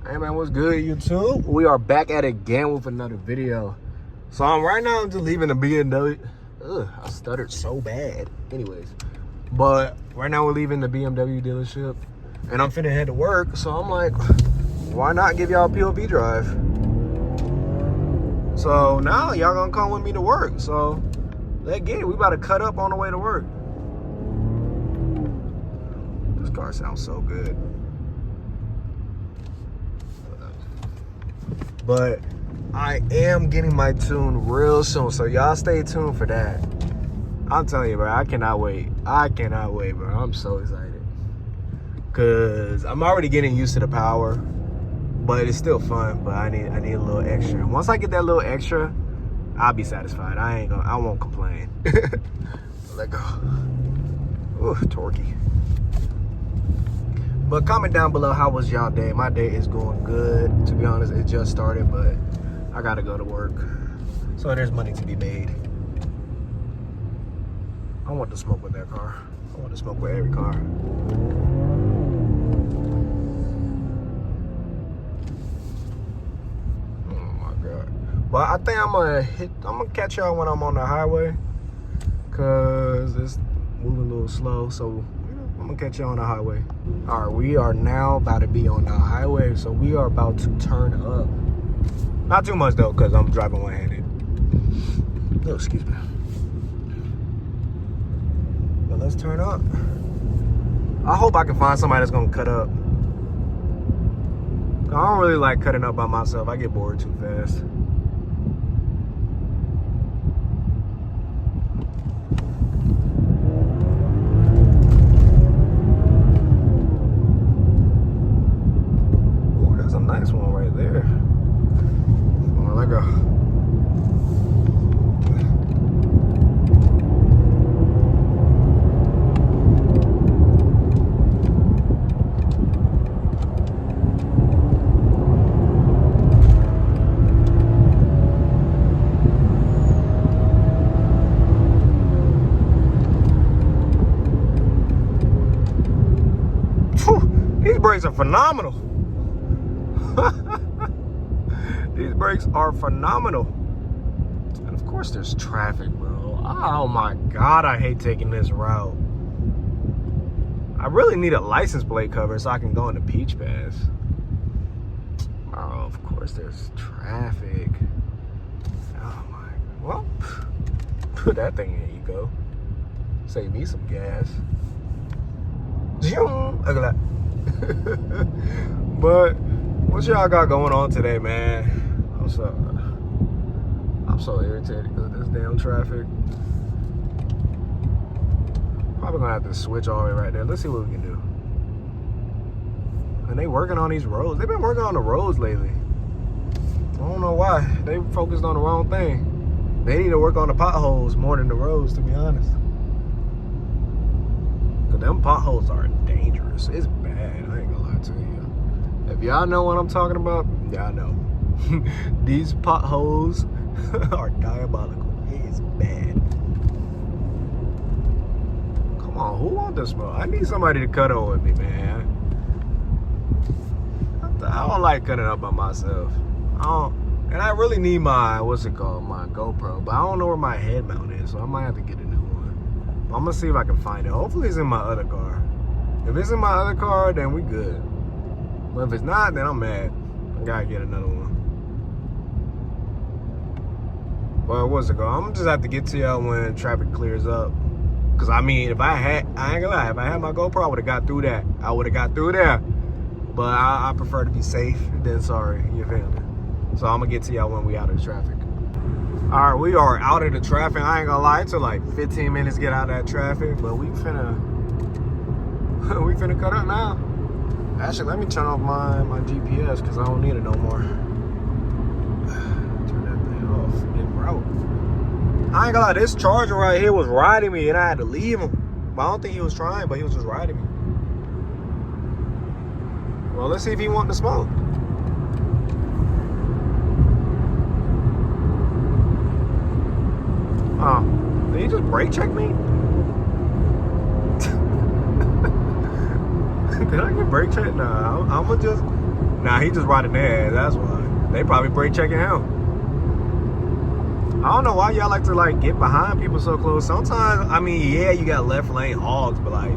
Hey man, what's good, YouTube? We are back at it again with another video. So right now I'm just leaving the BMW. Ugh, I stuttered so bad. Anyways, but right now we're leaving the BMW dealership and I'm finna head to work. So I'm like, why not give y'all a POV drive? So now y'all gonna come with me to work. So let's get it. We about to cut up on the way to work. This car sounds so good. But I am getting my tune real soon, so y'all stay tuned for that. I'm telling you, bro, I cannot wait. I cannot wait, bro. I'm so excited. Cause I'm already getting used to the power, but it's still fun. But I need a little extra. Once I get that little extra, I'll be satisfied. I won't complain. Let go. Ooh, torquey. But comment down below, how was y'all day? My day is going good. To be honest, it just started, but I gotta go to work. So there's money to be made. I want to smoke with that car. I want to smoke with every car. Oh my God. But I think I'm gonna catch y'all when I'm on the highway. Cause it's moving a little slow, so I'm gonna catch you on the highway. All right, we are now about to be on the highway, so we are about to turn up. Not too much though, cause I'm driving one-handed. Oh, excuse me. But let's turn up. I hope I can find somebody that's gonna cut up. I don't really like cutting up by myself. I get bored too fast. Nice one right there. Oh, let go. Whew, these brakes are phenomenal. These brakes are phenomenal. And of course there's traffic, bro. Oh my God, I hate taking this route. I really need a license plate cover so I can go into Peach Pass. Oh, of course there's traffic. Oh my, well, put that thing in eco. Save me some gas. Look at that. But what y'all got going on today, man? I'm so irritated because of this damn traffic. Probably gonna have to switch all the way right there. Let's see what we can do. And they working on these roads. They've been working on the roads lately. I don't know why. They focused on the wrong thing. They need to work on the potholes more than the roads, to be honest. Cause them potholes are dangerous. It's bad. I ain't gonna lie to you. If y'all know what I'm talking about, y'all know. These potholes are diabolical. It is bad. Come on, who wants to smoke? I need somebody to cut on with me, man. I don't like cutting up by myself. And I really need my, what's it called, my GoPro. But I don't know where my head mount is, so I might have to get a new one. But I'm gonna see if I can find it. Hopefully it's in my other car. If it's in my other car, then we good. But if it's not, then I'm mad. I gotta get another one. Well, what's it called? I'm just have to get to y'all when traffic clears up. Cause I mean, if I ain't gonna lie, if I had my GoPro, I would have got through that. I would have got through there. But I prefer to be safe than sorry, you feel me? So I'm gonna get to y'all when we out of the traffic. All right, we are out of the traffic. I ain't gonna lie, it took like 15 minutes to get out of that traffic, but we finna cut up now. Actually, let me turn off my GPS because I don't need it no more. Turn that thing off. In route. I ain't gonna lie, this Charger right here was riding me and I had to leave him. But I don't think he was trying, but he was just riding me. Well, let's see if he wants to smoke. Oh, did he just brake check me? Did I get brake checked? Nah, I'm gonna just Nah, he just riding their ass. That's why. They probably brake checking him. I don't know why y'all like to like get behind people so close. Sometimes, I mean, yeah, you got left lane hogs, but like,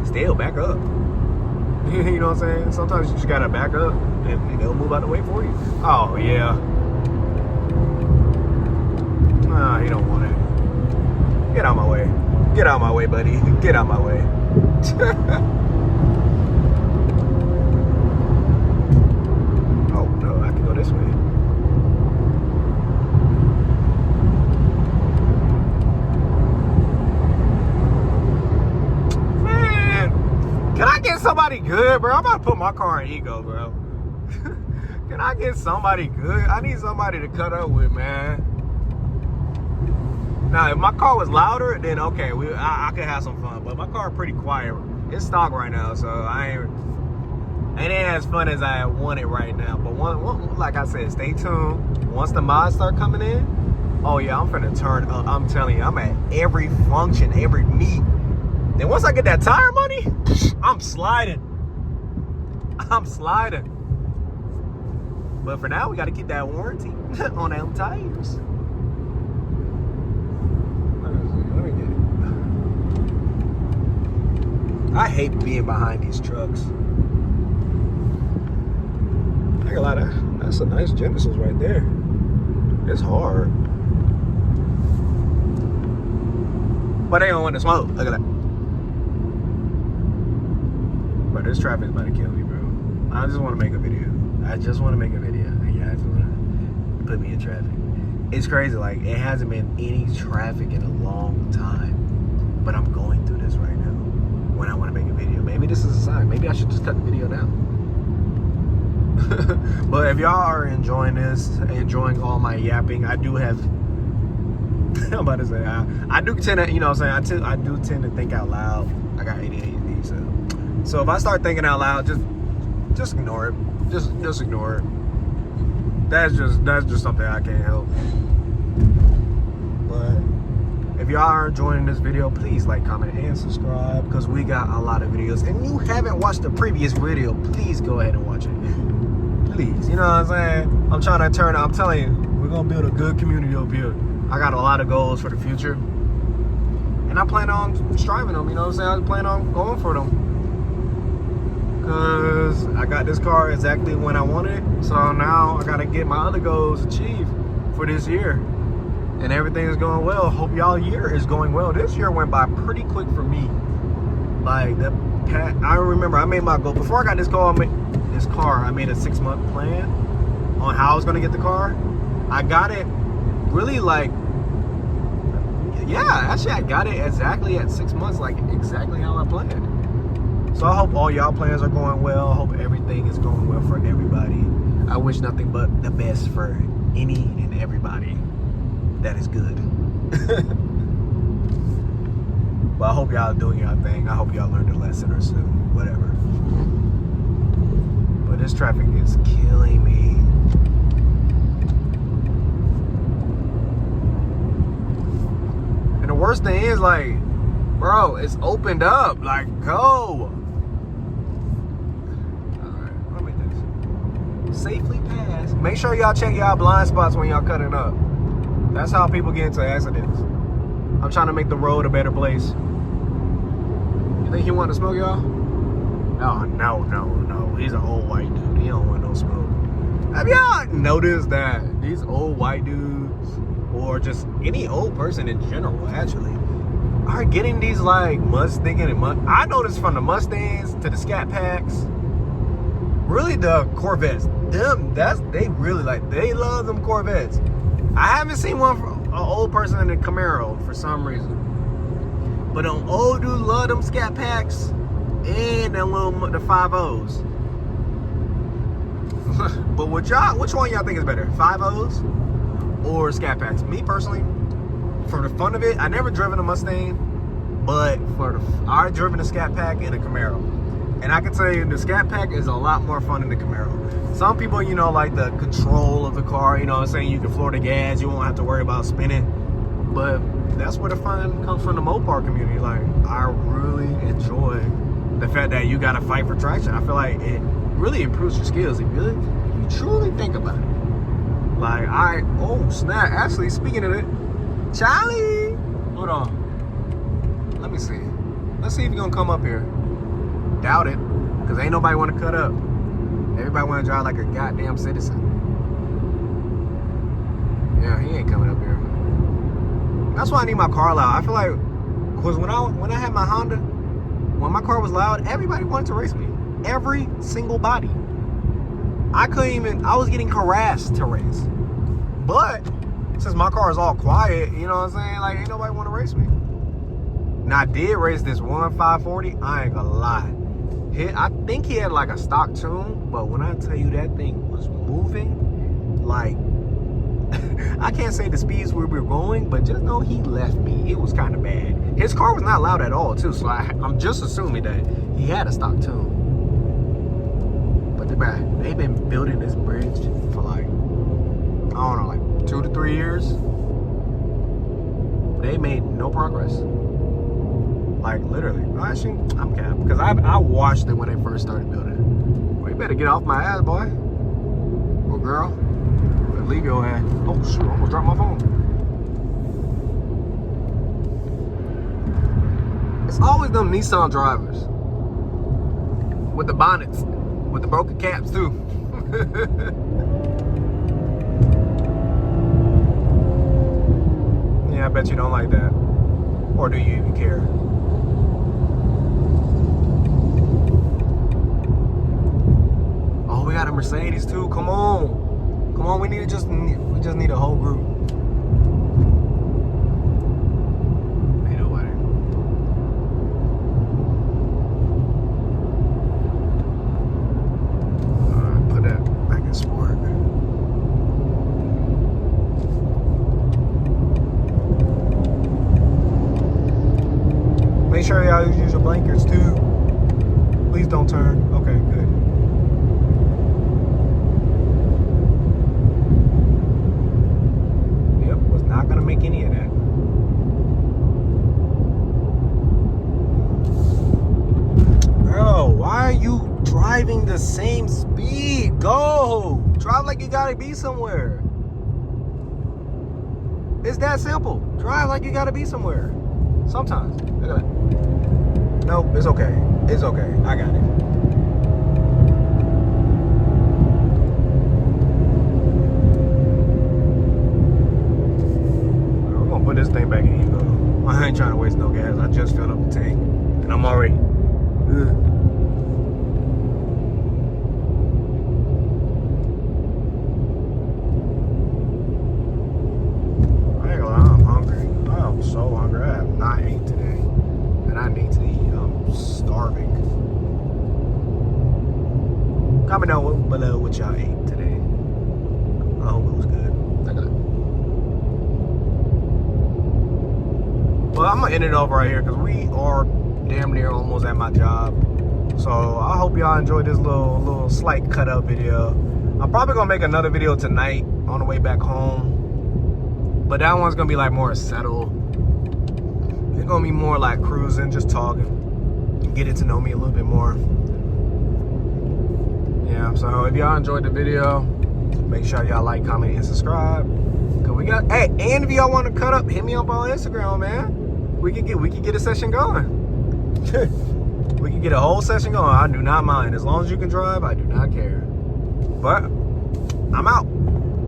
still back up. You know what I'm saying? Sometimes you just gotta back up and they'll move out the way for you. Oh, yeah. Nah, he don't want it. Get out my way. Get out my way, buddy. Get out my way. Oh, no, I can go this way. Man, can I get somebody good, bro? I'm about to put my car in eco, bro. Can I get somebody good? I need somebody to cut up with, man. Now, if my car was louder, then okay, I could have some fun. But my car pretty quiet. It's stock right now, so I ain't as fun as I want it right now. But like I said, stay tuned. Once the mods start coming in, oh yeah, I'm finna turn up. I'm telling you, I'm at every function, every meet. Then once I get that tire money, I'm sliding. I'm sliding. But for now, we got to keep that warranty on them tires. I hate being behind these trucks. I ain't gonna lie, that's a nice Genesis right there. It's hard. But they don't want to smoke. Look at that. But this traffic's about to kill me, bro. I just want to make a video. I just want to make a video. And yeah, I just want to put me in traffic. It's crazy. Like, it hasn't been any traffic in a long time. But I'm going through this right now. When I want to make a video. Maybe this is a sign. Maybe I should just cut the video now. But if y'all are enjoying this, enjoying all my yapping, I do have I'm about to say I do tend to, you know what I'm saying, I do tend to think out loud. I got ADHD, so if I start thinking out loud, just ignore it. Just ignore it. That's just something I can't help. But if y'all are enjoying this video, please like, comment, and subscribe, because we got a lot of videos. And you haven't watched the previous video, please go ahead and watch it. Please, you know what I'm saying? I'm trying to I'm telling you, we're going to build a good community up here. I got a lot of goals for the future. And I plan on striving them, you know what I'm saying? I plan on going for them. Because I got this car exactly when I wanted it. So now I got to get my other goals achieved for this year. And everything is going well. Hope y'all year is going well. This year went by pretty quick for me. Like, I remember I made my goal. Before I got this car, I made a 6-month plan on how I was going to get the car. I got it really like, yeah, actually I got it exactly at 6 months, like exactly how I planned. So I hope all y'all plans are going well. I hope everything is going well for everybody. I wish nothing but the best for any and everybody that is good. But I hope y'all doing your thing. I hope y'all learned a lesson or so, whatever. But this traffic is killing me. And the worst thing is, like, bro, it's opened up. Like, go. Alright, let me do this. Safely pass. Make sure y'all check y'all blind spots when y'all cutting up. That's how people get into accidents. I'm trying to make the road a better place. You think he want to smoke, y'all? Oh, no. He's an old white dude. He don't want no smoke. Have y'all noticed that these old white dudes, or just any old person in general, actually, are getting these like Mustang and I noticed from the Mustangs to the Scat Packs, really the Corvettes. They really like, they love them Corvettes. I haven't seen one from an old person in a Camaro for some reason. But them old dudes love them Scat Packs and them the 5.0s. But which one y'all think is better, 5.0s or Scat Packs? Me personally, for the fun of it, I never driven a Mustang, but I driven a Scat Pack and a Camaro. And I can tell you, the Scat Pack is a lot more fun than the Camaro. Some people, you know, like the control of the car, you know what I'm saying? You can floor the gas, you won't have to worry about spinning. But that's where the fun comes from, the Mopar community. Like, I really enjoy the fact that you gotta fight for traction. I feel like really improves your skills if you truly think about it. Like, oh snap, actually, speaking of it, Charlie, hold on, let me see. Let's see if you're gonna come up here. Doubt it, because ain't nobody want to cut up. Everybody want to drive like a goddamn citizen. Yeah, he ain't coming up here. That's why I need my car loud. I feel like, because when I had my Honda, when my car was loud, everybody wanted to race me. Every single body. I was getting harassed to race. But, since my car is all quiet, you know what I'm saying? Like, ain't nobody want to race me. Now, I did race this one 540. I ain't gonna lie. I think he had like a stock tune, but when I tell you that thing was moving, like, I can't say the speeds we were going, but just know he left me. It was kind of bad. His car was not loud at all, too, so I'm just assuming that he had a stock tune. But they've been building this bridge for like, I don't know, like 2 to 3 years. They made no progress. Like, literally. Actually, I'm capped. Because I watched it when they first started building it. Well, you better get off my ass, boy. Or girl. Better leave your ass. Oh, shoot. I almost dropped my phone. It's always them Nissan drivers. With the bonnets. With the broken caps, too. Yeah, I bet you don't like that. Or do you even care? Oh, we got a Mercedes too. Come on. Come on, we just need a whole group. Ain't nobody. Alright, put that back in sport. Make sure y'all use your blinkers too. Please don't turn. Okay, good. Yep, was not gonna make any of that. Bro, why are you driving the same speed? Go! Drive like you gotta be somewhere. It's that simple. Drive like you gotta be somewhere. Sometimes. Look at that. Nope, it's okay. It's okay. I got it. We're gonna put this thing back in, though. I ain't trying to waste no gas. I just filled up the tank. And I'm already. Ugh. I ain't gonna lie, I'm hungry. I'm so hungry. I have not ate today. And I need to eat. I'm starving. Comment down below what y'all ate today. I hope it was good. Well, I'm gonna end it off right here because we are damn near almost at my job. So I hope y'all enjoyed this little slight cut up video. I'm probably gonna make another video tonight on the way back home. But that one's gonna be like more settled. It's gonna be more like cruising, just talking, getting to know me a little bit more. Yeah, so if y'all enjoyed the video, make sure y'all like, comment, and subscribe. Cause we got, hey, and if y'all want to cut up, hit me up on Instagram, man. We can get a session going. We can get a whole session going. I do not mind. As long as you can drive, I do not care. But I'm out.